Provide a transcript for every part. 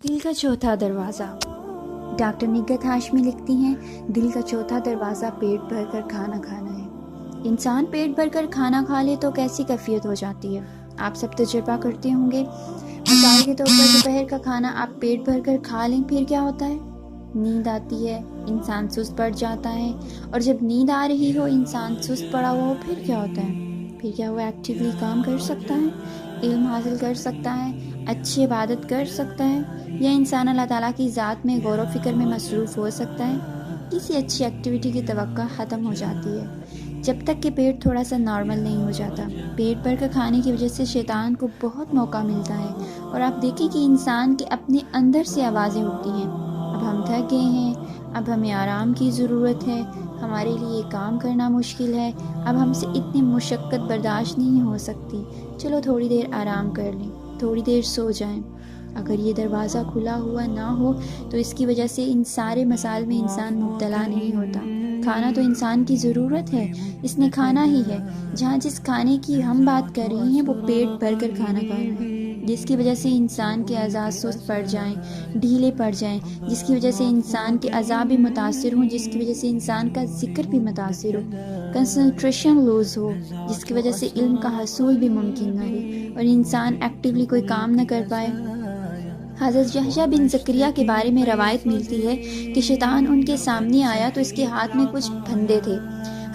دل کا چوتھا دروازہ۔ ڈاکٹر نگہت ہاشمی لکھتی ہیں، دل کا چوتھا دروازہ پیٹ بھر کر کھانا کھانا ہے۔ انسان پیٹ بھر کر کھانا کھا لے تو کیسی کیفیت ہو جاتی ہے، آپ سب تجربہ کرتے ہوں گے۔ مثال کے طور پر دوپہر کا کھانا آپ پیٹ بھر کر کھا لیں، پھر کیا ہوتا ہے؟ نیند آتی ہے، انسان سست پڑ جاتا ہے، اور جب نیند آ رہی ہو، انسان سست پڑا ہوا ہو، پھر کیا ہوتا ہے؟ پھر کیا وہ ایکٹیولی کام کر سکتا ہے، علم حاصل کر سکتا ہے، اچھی عبادت کر سکتا ہے، یا انسان اللہ تعالیٰ کی ذات میں غور و فکر میں مصروف ہو سکتا ہے؟ کسی اچھی ایکٹیویٹی کی توقع ختم ہو جاتی ہے جب تک کہ پیٹ تھوڑا سا نارمل نہیں ہو جاتا۔ پیٹ بھر کر کھانے کی وجہ سے شیطان کو بہت موقع ملتا ہے، اور آپ دیکھیں کہ انسان کے اپنے اندر سے آوازیں اٹھتی ہیں، اب ہم تھک گئے ہیں، اب ہمیں آرام کی ضرورت ہے، ہمارے لیے کام کرنا مشکل ہے، اب ہم سے اتنی مشقت برداشت نہیں ہو سکتی، چلو تھوڑی دیر آرام کر لیں، تھوڑی دیر سو جائیں۔ اگر یہ دروازہ کھلا ہوا نہ ہو تو اس کی وجہ سے ان سارے مسائل میں انسان مبتلا نہیں ہوتا۔ کھانا تو انسان کی ضرورت ہے، اس نے کھانا ہی ہے۔ جہاں جس کھانے کی ہم بات کر رہے ہیں وہ پیٹ بھر کر کھانا کھانا ہے، جس کی وجہ سے انسان کے اعضاء سست پڑ جائیں، ڈھیلے پڑ جائیں، جس کی وجہ سے انسان کے اعضاء بھی متاثر ہوں، جس کی وجہ سے انسان کا ذکر بھی متاثر ہو، کنسنٹریشن لوز ہو، جس کی وجہ سے علم کا حصول بھی ممکن نہ ہو، اور انسان ایکٹیولی کوئی کام نہ کر پائے۔ حضرت یحییٰ بن زکریا کے بارے میں روایت ملتی ہے کہ شیطان ان کے سامنے آیا تو اس کے ہاتھ میں کچھ پھندے تھے۔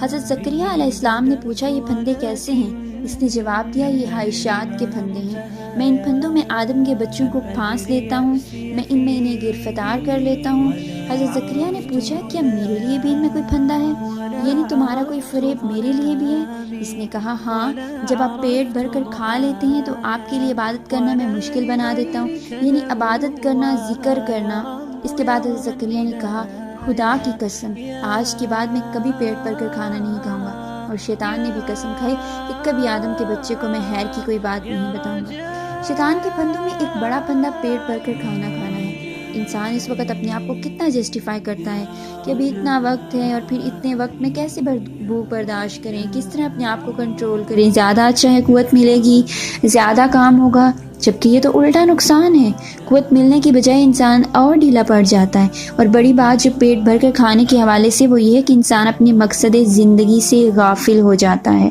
حضرت زکریا علیہ السلام نے پوچھا، یہ پھندے کیسے ہیں؟ اس نے جواب دیا، یہ حائشات کے پھندے ہیں، میں ان پھندوں میں آدم کے بچوں کو پھانس لیتا ہوں، میں ان میں انہیں گرفتار کر لیتا ہوں۔ حضرت زکریا نے پوچھا، کیا میرے لیے بھی ان میں کوئی پھندا ہے، یعنی تمہارا کوئی فریب میرے لیے بھی ہے؟ اس نے کہا، ہاں، جب آپ پیٹ بھر کر کھا لیتے ہیں تو آپ کے لیے عبادت کرنا میں مشکل بنا دیتا ہوں، یعنی عبادت کرنا، ذکر کرنا۔ اس کے بعد حضرت زکریا نے کہا، خدا کی قسم، آج کے بعد میں کبھی پیٹ بھر کر کھانا نہیں کھاؤں گا، اور شیطان نے بھی قسم کھائی کہ کبھی آدم کے بچے کو میں خیر کی کوئی بات نہیں بتاؤں گا۔ شیطان کے پھندوں میں ایک بڑا پھندا پیٹ بھر کر کھانا کھانا ہے۔ انسان اس وقت اپنے آپ کو کتنا جسٹیفائی کرتا ہے کہ ابھی اتنا وقت ہے، اور پھر اتنے وقت میں کیسے بھوک برداشت کریں، کس طرح اپنے آپ کو کنٹرول کریں، زیادہ اچھا ہے، قوت ملے گی، زیادہ کام ہوگا، جبکہ یہ تو الٹا نقصان ہے۔ قوت ملنے کی بجائے انسان اور ڈھیلا پڑ جاتا ہے، اور بڑی بات جو پیٹ بھر کر کھانے کے حوالے سے وہ یہ ہے کہ انسان اپنے مقصد زندگی سے غافل ہو جاتا ہے۔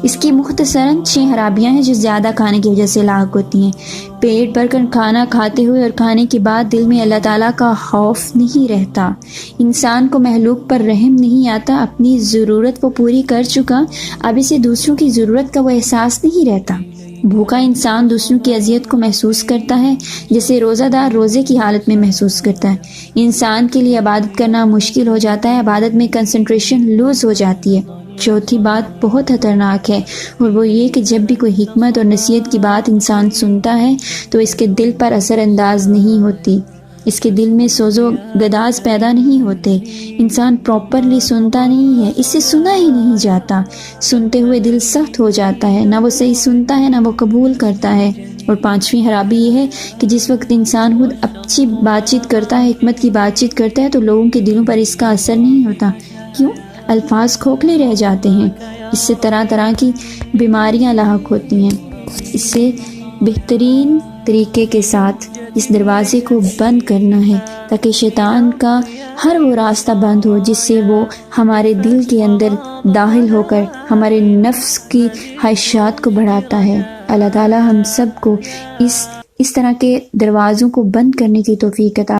اس کی مختصراً 6 خرابیاں ہیں جو زیادہ کھانے کی وجہ سے لاحق ہوتی ہیں۔ پیٹ بھر کر کھانا کھاتے ہوئے اور کھانے کے بعد دل میں اللہ تعالیٰ کا خوف نہیں رہتا، انسان کو مخلوق پر رحم نہیں آتا، اپنی ضرورت وہ پوری کر چکا، اب اسے دوسروں کی ضرورت کا وہ احساس نہیں رہتا۔ بھوکا انسان دوسروں کی اذیت کو محسوس کرتا ہے جیسے روزہ دار روزے کی حالت میں محسوس کرتا ہے۔ انسان کے لیے عبادت کرنا مشکل ہو جاتا ہے، عبادت میں کنسنٹریشن لوز ہو جاتی ہے۔ چوتھی بات بہت خطرناک ہے، اور وہ یہ کہ جب بھی کوئی حکمت اور نصیحت کی بات انسان سنتا ہے تو اس کے دل پر اثر انداز نہیں ہوتی، اس کے دل میں سوز و گداز پیدا نہیں ہوتے، انسان پراپرلی سنتا نہیں ہے، اس سے سنا ہی نہیں جاتا، سنتے ہوئے دل سخت ہو جاتا ہے، نہ وہ صحیح سنتا ہے نہ وہ قبول کرتا ہے۔ اور 5ویں خرابی یہ ہے کہ جس وقت انسان خود اچھی بات چیت کرتا ہے، حکمت کی بات چیت کرتا ہے، تو لوگوں کے دلوں پر اس کا اثر نہیں ہوتا۔ کیوں؟ الفاظ کھوکھلے رہ جاتے ہیں، اس سے طرح طرح کی بیماریاں لاحق ہوتی ہیں۔ اس سے بہترین طریقے کے ساتھ اس دروازے کو بند کرنا ہے تاکہ شیطان کا ہر وہ راستہ بند ہو جس سے وہ ہمارے دل کے اندر داخل ہو کر ہمارے نفس کی خواہشات کو بڑھاتا ہے۔ اللہ تعالی ہم سب کو اس طرح کے دروازوں کو بند کرنے کی توفیق عطا